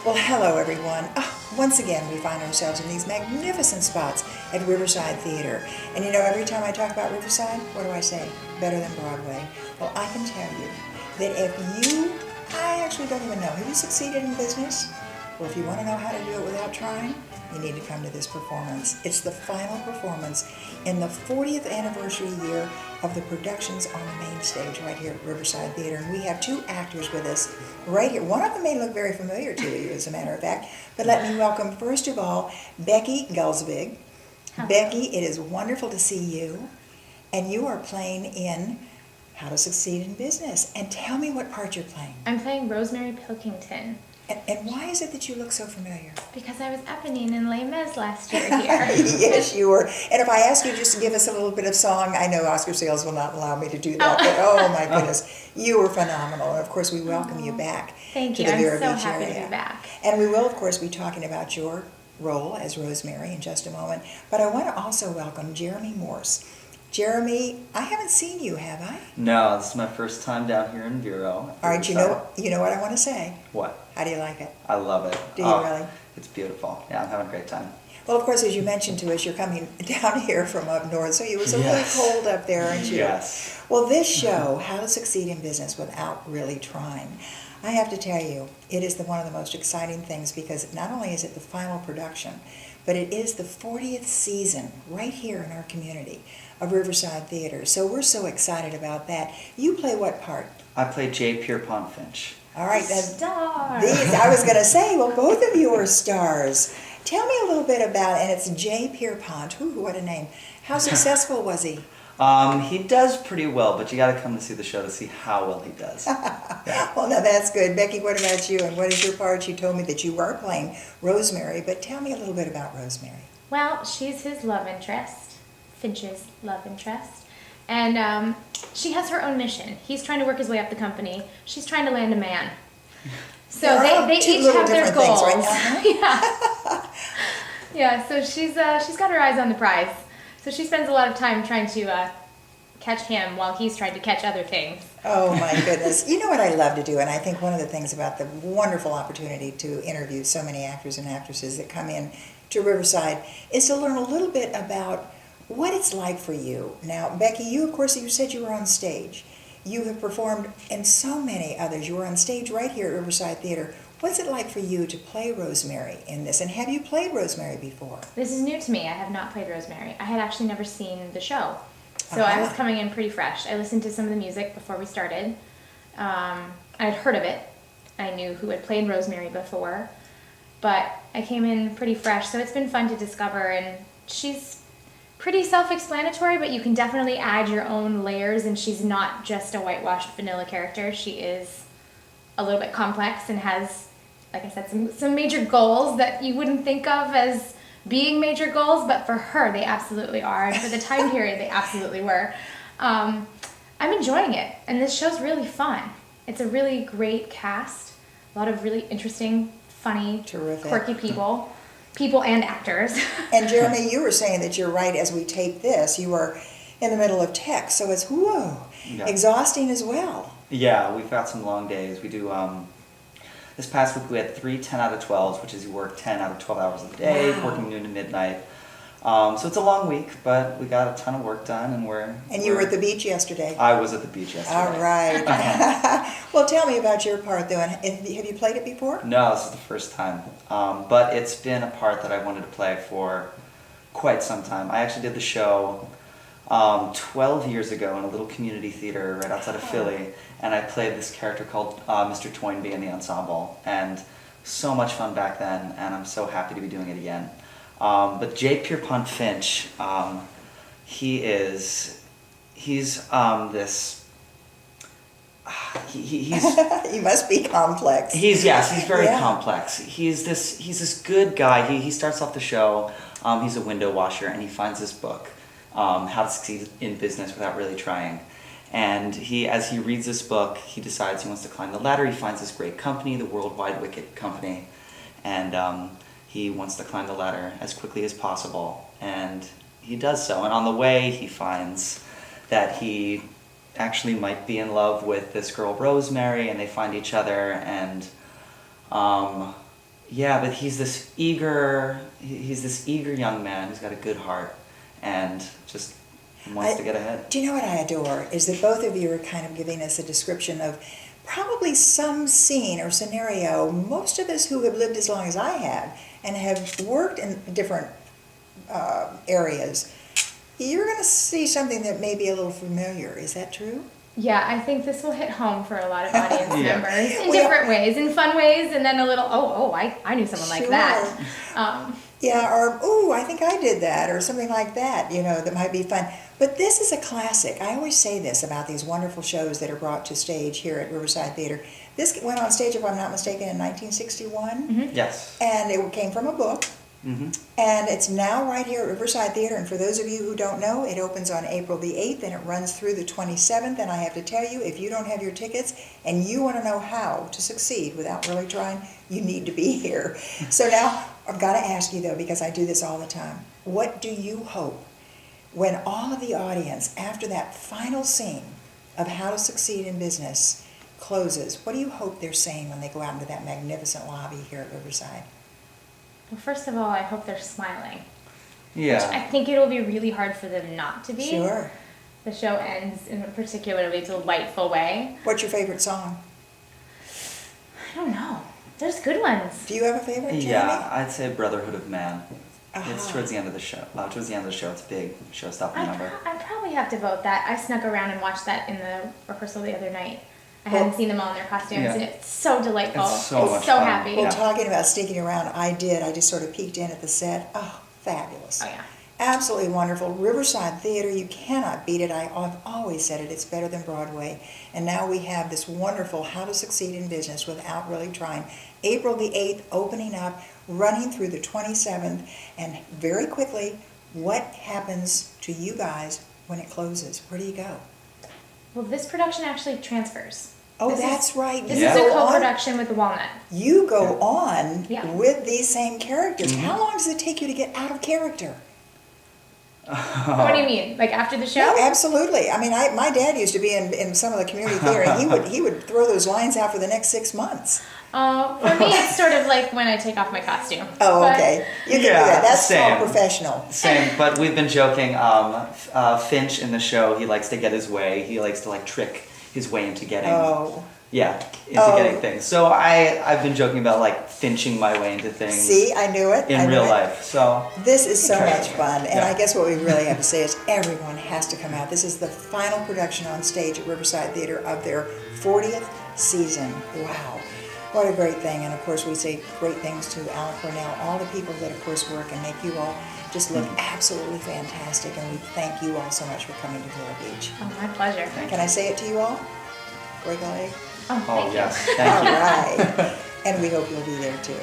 Well, hello everyone. Once again, we find ourselves in these magnificent spots at Riverside Theatre. And you know, every time I talk about Riverside, what do I say? Better than Broadway. Well, I can tell you that I actually don't even know, have you succeeded in business? Well, if you want to know how to do it without trying, you need to come to this performance. It's the final performance in the 40th anniversary year of the productions on the main stage right here at Riverside Theatre. And we have two actors with us right here. One of them may look very familiar to you, as a matter of fact. But let me welcome, first of all, Becky Gulsvig. Hello. Becky, it is wonderful to see you. And you are playing in How to Succeed in Business. And tell me what part you're playing. I'm playing Rosemary Pilkington. And why is it that you look so familiar? Because I was Eponine in Les Mis last year here. Yes, you were. And if I ask you just to give us a little bit of song, I know Oscar Sales will not allow me to do that, but oh my goodness, you were phenomenal. And of course, we welcome you back Thank to you. the I'm Vera so Beach happy area. to be back. And we will, of course, be talking about your role as Rosemary in just a moment. But I want to also welcome Jeremy Morse. Jeremy, I haven't seen you, have I? No, this is my first time down here in Vero. All right, you know what I want to say. What? How do you like it? I love it. Do you really? It's beautiful. Yeah, I'm having a great time. Well, of course, as you mentioned to us, you're coming down here from up north, so it was a Yes. little cold up there, aren't you? Yes. Well, this show, How to Succeed in Business Without Really Trying, I have to tell you, it is one of the most exciting things because not only is it the final production, but it is the 40th season right here in our community of Riverside Theatre. So we're so excited about that. You play what part? I play Pierrepont Finch. All right. Star. I was going to say, well, both of you are stars. Tell me a little bit about, and it's Pierrepont. Ooh, what a name. How successful was he? He does pretty well, but you got to come to see the show to see how well he does. Yeah. Well, now that's good. Becky, what about you? And what is your part? You told me that you were playing Rosemary, but tell me a little bit about Rosemary. Well, she's his love interest, Finch's love interest. And she has her own mission. He's trying to work his way up the company. She's trying to land a man. So they each have their goals. Things, right? Yeah, so she's got her eyes on the prize. So she spends a lot of time trying to catch him while he's trying to catch other things. Oh my goodness. You know what I love to do, and I think one of the things about the wonderful opportunity to interview so many actors and actresses that come in to Riverside is to learn a little bit about what it's like for you. Now, Becky, you, of course, you said you were on stage. You have performed in so many others. You were on stage right here at Riverside Theatre. What's it like for you to play Rosemary in this? And have you played Rosemary before? This is new to me. I have not played Rosemary. I had actually never seen the show. So I was coming in pretty fresh. I listened to some of the music before we started. I had heard of it. I knew who had played Rosemary before. But I came in pretty fresh, so it's been fun to discover. And she's pretty self-explanatory, but you can definitely add your own layers, and she's not just a whitewashed vanilla character. She is a little bit complex and has, like I said, some major goals that you wouldn't think of as being major goals, but for her, they absolutely are. And for the time period, they absolutely were. I'm enjoying it, and this show's really fun. It's a really great cast, a lot of really interesting, funny, Terrific. Quirky people and actors. And Jeremy, you were saying that you're right as we tape this. You are in the middle of tech, so it's exhausting as well. Yeah, we've got some long days. We do, this past week we had 3 10 out of 12s, which is you work 10 out of 12 hours a day, working noon to midnight. So it's a long week, but we got a ton of work done, and you were at the beach yesterday. I was at the beach yesterday. All right. Well, tell me about your part, though. And have you played it before? No, this is the first time. But it's been a part that I wanted to play for quite some time. I actually did the show 12 years ago in a little community theater right outside of Philly, and I played this character called Mr. Toynbee in the ensemble, and so much fun back then, and I'm so happy to be doing it again. But Pierrepont Finch, he's He must be complex. He's very complex. He's this good guy. He starts off the show, he's a window washer, and he finds this book, How to Succeed in Business Without Really Trying. And as he reads this book, he decides he wants to climb the ladder. He finds this great company, the Worldwide Wicket Company, and he wants to climb the ladder as quickly as possible. And he does so. And on the way, he finds that he actually might be in love with this girl Rosemary, and they find each other, and Yeah, but he's this eager young man who's got a good heart and just wants to get ahead. Do you know what I adore is that both of you are kind of giving us a description of probably some scene or scenario most of us who have lived as long as I have and have worked in different areas, you're going to see something that may be a little familiar. Is that true? Yeah, I think this will hit home for a lot of audience Yeah. members in different ways, in fun ways, and then a little, I knew someone like Sure. that. Yeah, or, ooh, I think I did that, or something like that, that might be fun. But this is a classic. I always say this about these wonderful shows that are brought to stage here at Riverside Theatre. This went on stage, if I'm not mistaken, in 1961. Mm-hmm. Yes. And it came from a book. Mm-hmm. And it's now right here at Riverside Theatre. And for those of you who don't know, it opens on April the 8th and it runs through the 27th. And I have to tell you, if you don't have your tickets and you want to know how to succeed without really trying, you need to be here. So now, I've got to ask you though, because I do this all the time, what do you hope when all of the audience, after that final scene of How to Succeed in Business closes, what do you hope they're saying when they go out into that magnificent lobby here at Riverside? Well, first of all, I hope they're smiling. Yeah. Which I think it'll be really hard for them not to be. Sure. The show ends in a particularly delightful way. What's your favorite song? I don't know. There's good ones. Do you have a favorite, Jeremy? Yeah, I'd say Brotherhood of Man. Uh-huh. It's towards the end of the show. Towards the end of the show, it's a big showstopping number. I'd probably have to vote that. I snuck around and watched that in the rehearsal the other night. I hadn't seen them all in their costumes, Yeah. and it's so delightful. It's so much so fun. happy. Well, Yeah. talking about sneaking around, I did. I just sort of peeked in at the set. Oh, fabulous. Oh, yeah. Absolutely wonderful. Riverside Theatre, you cannot beat it. I've always said it. It's better than Broadway. And now we have this wonderful How to Succeed in Business Without Really Trying. April the 8th, opening up, running through the 27th. And very quickly, what happens to you guys when it closes? Where do you go? Well, this production actually transfers. Oh, This is- that's right. This Yeah. is a go on- co-production with the Walnut. You go on Yeah. with these same characters. Mm-hmm. How long does it take you to get out of character? What do you mean? Like after the show? Yeah, absolutely. I mean, my dad used to be in some of the community theater, and he would throw those lines out for the next 6 months. For me, it's sort of like when I take off my costume. Oh, But- okay. You can do Yeah, that. That's same. called professional. Same, but we've been joking. Finch in the show, he likes to get his way. He likes to trick his way into getting. Oh, Getting things. So I've been joking about finching my way into things. see, I knew it. I In knew real it. life. So This is so Okay. much fun, and Yeah. I guess what we really have to say is everyone has to come out. This is the final production on stage at Riverside Theatre of their 40th season. Wow, what a great thing. And of course we say great things to Alan Cornell, all the people that of course work and make you all just look absolutely fantastic, and we thank you all so much for coming to Vero Beach. Oh, my pleasure. Can I say it to you all? Break a leg? Oh, oh thank you. yes, All thank you. right. And we hope you'll be there too.